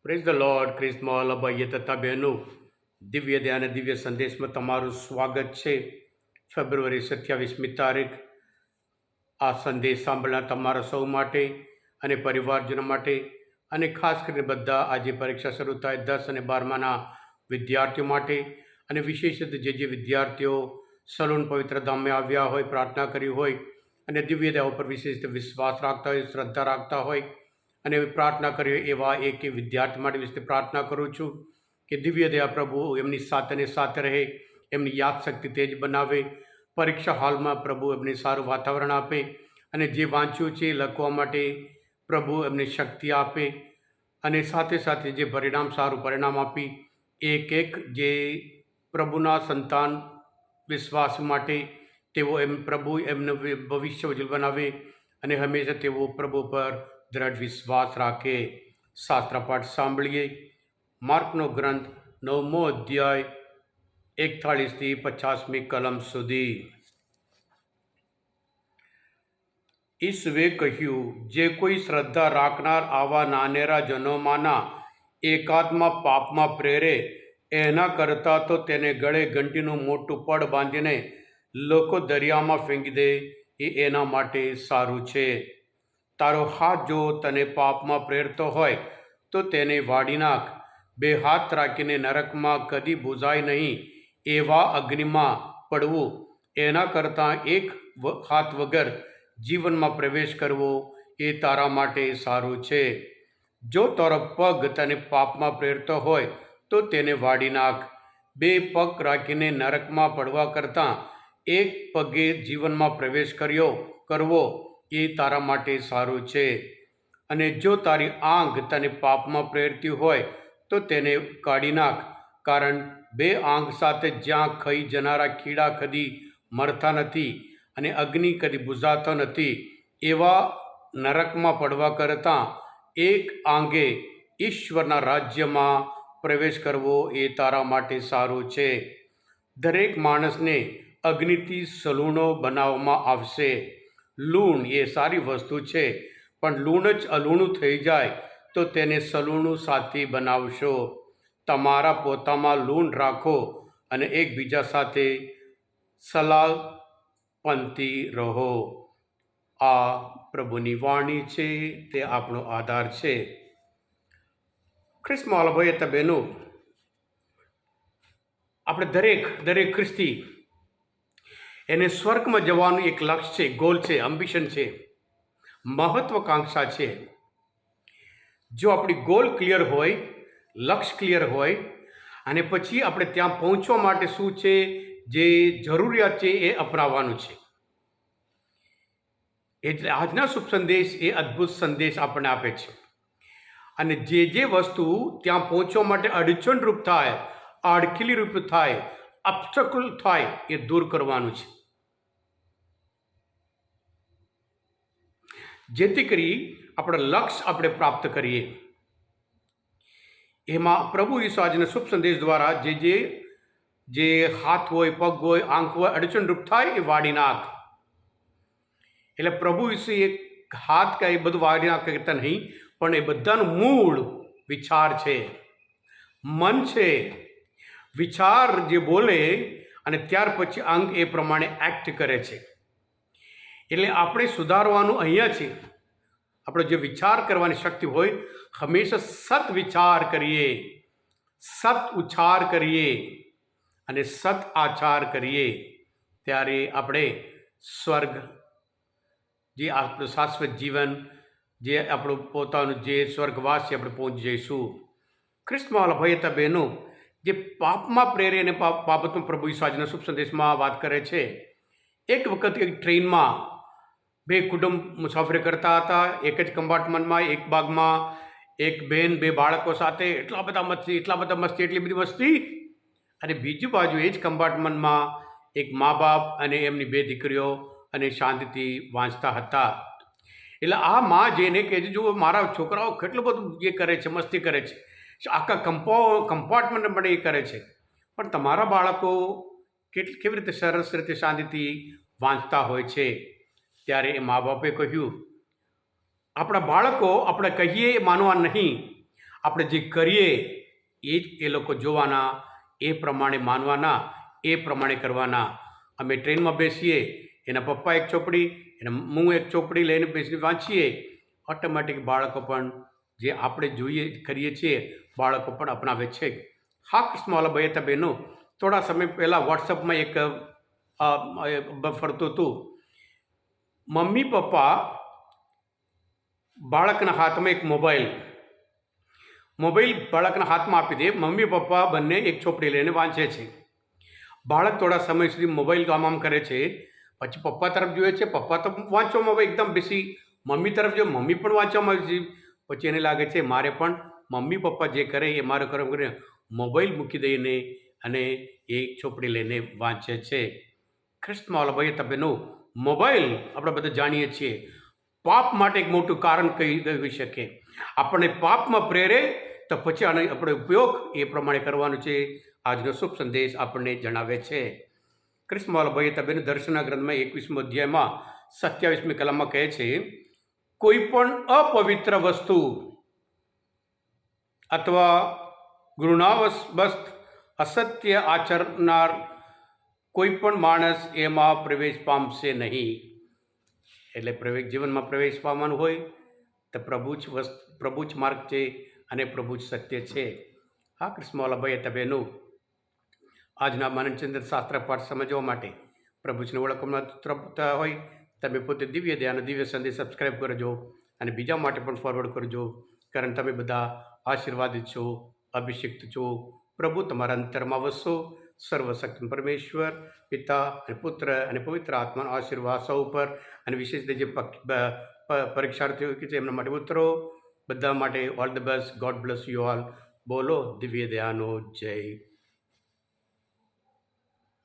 Praise the lord. ક્રિસ્મોલ ભાઈએ તથા બહેનો, દિવ્ય ધ્યાન અને દિવ્ય સંદેશમાં તમારું સ્વાગત છે. ફેબ્રુઆરી 27મી તારીખ. આ સંદેશ સાંભળનાર તમારા સૌ માટે અને પરિવારજનો માટે અને ખાસ કરીને બધા આજે પરીક્ષા શરૂ થાય 10 અને 12માના વિદ્યાર્થીઓ માટે અને વિશેષ રીતે જે વિદ્યાર્થીઓ સલૂન પવિત્ર ધામમાં આવ્યા હોય, પ્રાર્થના કરી હોય અને દિવ્ય દેવ ઉપર વિશેષ રીતે વિશ્વાસ રાખતા હોય, શ્રદ્ધા રાખતા હોય અને પ્રાર્થના કરી એવા એક વિદ્યાર્થી માટે વિશે પ્રાર્થના કરું છું કે દિવ્ય દયા પ્રભુ એમની સાથે રહે, એમની યાદશક્તિ તેજ બનાવે, પરીક્ષા હોલમાં પ્રભુ એમને સારું વાતાવરણ આપે અને જે વાંચ્યું છે લખવા માટે પ્રભુ એમને શક્તિ આપે અને સાથે સાથે જે સારું પરિણામ આપી એક જે પ્રભુના સંતાન વિશ્વાસ માટે તેઓ પ્રભુ એમનું ભવિષ્ય ઉજ્જવળ બનાવે અને હંમેશા તેઓ પ્રભુ પર દ્રઢ વિશ્વાસ રાખે. શાસ્ત્ર પાઠ સાંભળીએ. માર્કનો ગ્રંથ 9મો અધ્યાય 41થી 50મી કલમ સુધી. ઈસુએ કહ્યું, જે કોઈ શ્રદ્ધા રાખનાર આવા નાનેરા જનોમાંના એકાદમાં પાપમાં પ્રેરે એના કરતાં તો તેને ગળે ઘંટીનું મોટું પડ બાંધીને લોકો દરિયામાં ફેંકી દે એ એના માટે સારું છે. તારો હાથ જો તને પાપમાં પ્રેરતો હોય તો તેને વાળી નાખ. બે હાથ રાખીને નરકમાં કદી બુઝાય નહીં એવા અગ્નિમાં પડવું એના કરતાં એક હાથ વગર જીવનમાં પ્રવેશ કરવો એ તારા માટે સારું છે. જો તારો પગ તને પાપમાં પ્રેરતો હોય તો તેને વાળી નાખ. બે પગ રાખીને નરકમાં પડવા કરતાં એક પગે જીવનમાં પ્રવેશ કરવો એ તારા માટે સારું છે. અને જો તારી આંખ તને પાપમાં પ્રેરતી હોય તો તેને કાઢી નાખ, કારણ બે આંખ સાથે જ્યાં ખાઈ જનારા કીડા કદી મરતા નથી અને અગ્નિ કદી બુઝાતો નથી એવા નરકમાં પડવા કરતાં એક આંગે ઈશ્વરના રાજ્યમાં પ્રવેશ કરવો એ તારા માટે સારું છે. દરેક માણસને અગ્નિથી સલૂણો બનાવવામાં આવશે. લૂણ એ સારી વસ્તુ છે, પણ લૂણ જ અલૂણું થઈ જાય તો તેને સલૂણું સાથી બનાવશો. તમારા પોતામાં લૂણ રાખો અને એકબીજા સાથે સલાહપંથી રહો. આ પ્રભુની વાણી છે, તે આપણો આધાર છે. ખ્રિસ્તમાં ભાઈ હતા બહેનો, આપણે દરેક ખ્રિસ્તી એને સ્વર્ગમાં જવાનું એક લક્ષ્ય છે, ગોલ છે, એમ્બિશન છે, મહત્વકાંક્ષા છે. જો આપણી ગોલ ક્લિયર હોય, લક્ષ્ય ક્લિયર હોય અને પછી આપણે ત્યાં પહોંચવા માટે શું છે, જે જરૂરિયાત છે એ અપનાવવાનું છે. એટલે આજના શુભ સંદેશ એ અદ્ભુત સંદેશ આપણને આપે છે. અને જે વસ્તુ ત્યાં પહોંચવા માટે અડચણરૂપ થાય, આડખીલી રૂપ થાય, ઓબ્સ્ટેકલ થાય એ દૂર કરવાનું છે, જેથી કરી આપણા લક્ષ્ય આપણે પ્રાપ્ત કરીએ. એમાં પ્રભુ ઈસુ આજના શુભ સંદેશ દ્વારા જે હાથ હોય, પગ હોય, આંખ હોય, અડચણરૂપ થાય એ વાળી નાખ. એટલે પ્રભુ ઈસુ એક હાથ કે એ બધું વાળી નાખ કહેતા નહીં, પણ એ બધાનું મૂળ વિચાર છે, મન છે. વિચાર જે બોલે અને ત્યાર પછી અંગ એ પ્રમાણે એક્ટ કરે છે. એટલે આપણે સુધારવાનું અહીંયા છે. આપણે જે વિચાર કરવાની શક્તિ હોય, હંમેશા સત વિચાર કરીએ, સત ઉચ્ચાર કરીએ અને સત આચાર કરીએ, ત્યારે આપણે સ્વર્ગ, જે આપણું શાશ્વત જીવન, જે આપણું પોતાનું જે સ્વર્ગવાસ છે, આપણે પહોંચી જઈશું. ખ્રિસ્તમાં ભાઈ હતા બહેનો, જે પાપમાં પ્રેરે અને બાબતમાં પ્રભુ ઈસુ આજના શુભ સંદેશમાં વાત કરે છે. એક વખત એક ટ્રેનમાં બે કુટુંબ મુસાફરી કરતા હતા. એક જ કમ્પાર્ટમેન્ટમાં એક ભાગમાં એક બહેન બે બાળકો સાથે એટલી બધી મસ્તી, અને બીજી બાજુ એ જ કમ્પાર્ટમેન્ટમાં એક મા બાપ અને એમની બે દીકરીઓ અને શાંતિથી વાંચતા હતા. એટલે આ મા જઈને કહે છે, જો મારા છોકરાઓ કેટલું બધું એ કરે છે, મસ્તી કરે છે, આખા કમ્પાર્ટમેન્ટ પણ એ કરે છે, પણ તમારા બાળકો કેવી રીતે સરસ રીતે શાંતિથી વાંચતા હોય છે. ત્યારે એ મા બાપે કહ્યું, આપણા બાળકો આપણે કહીએ એ માનવા નહીં, આપણે જે કરીએ એ જ એ લોકો જોવાના, એ પ્રમાણે માનવાના, એ પ્રમાણે કરવાના. અમે ટ્રેનમાં બેસીએ, એના પપ્પા એક ચોપડી, હું એક ચોપડી લઈને બેસીને વાંચીએ, ઓટોમેટિક બાળકો પણ જે આપણે જોઈએ કરીએ છીએ બાળકો પણ અપનાવે છે. હા કૃષ્ણવાલા ભાઈ હતા બહેનો, થોડા સમય પહેલાં વોટ્સઅપમાં એક ફરતું હતું. મમ્મી પપ્પા બાળકના હાથમાં એક મોબાઈલ બાળકના હાથમાં આપી દે, મમ્મી પપ્પા બંને એક ચોપડી લઈને વાંચે છે. બાળક થોડા સમય સુધી મોબાઈલ આમ કરે છે, પછી પપ્પા તરફ જોઈએ છે, પપ્પા તો વાંચવામાં એકદમ બેસી, મમ્મી તરફ જોઈએ, મમ્મી પણ વાંચવામાં આવે છે. પછી એને લાગે છે મારે પણ મમ્મી પપ્પા જે કરે એ મારે કરવું કરીને મોબાઈલ મૂકી દઈને અને એ ચોપડી લઈને વાંચે છે. કૃષ્ણવાલા ભાઈ તબેનો મોબાઈલ આપણે બધા જાણીએ છીએ પાપ માટે એક મોટું કારણ કહી શકે. આપણને પાપમાં પ્રેરે તો પછી આનો આપણે ઉપયોગ એ પ્રમાણે કરવાનો છે. આજનો શુભ સંદેશ આપણને જણાવે છે. કૃષ્ણવાલા ભાઈ તબેનો દર્શના ગ્રંથમાં 21મો અધ્યાયમાં 27મી કલમમાં કહે છે, કોઈ પણ અપવિત્ર વસ્તુ અથવા ઘૃણાવશ અસત્ય આચરનાર કોઈ પણ માણસ એમાં પ્રવેશ પામશે નહીં. એટલે જીવનમાં પ્રવેશ પામવાનું હોય તો પ્રભુ જ માર્ગ છે અને પ્રભુ જ સત્ય છે. હા કૃષ્ણવાલા ભાઈ હતા બહેનો, આજના માનવચંદ્ર શાસ્ત્ર પાઠ સમજવા માટે પ્રભુને ઓળખવામાં હોય તમે પોતે દિવ્ય ધ્યાન દિવ્ય સંદેશ સબસ્ક્રાઈબ કરજો અને બીજા માટે પણ ફોરવર્ડ કરજો, કારણ તમે બધા આશીર્વાદિત છો, અભિષિક્ત છો. પ્રભુ તમારા અંતરમાં વસો. સર્વશક્તિ પરમેશ્વર પિતા અને પુત્ર અને પવિત્ર આત્માનો આશીર્વાદ સૌ ઉપર અને વિશેષ રીતે જે પરીક્ષાર્થીઓ કે છે એમના માટે ઉતરો. બધા માટે all the best. God bless you all. બોલો દિવ્ય દયાનો જય.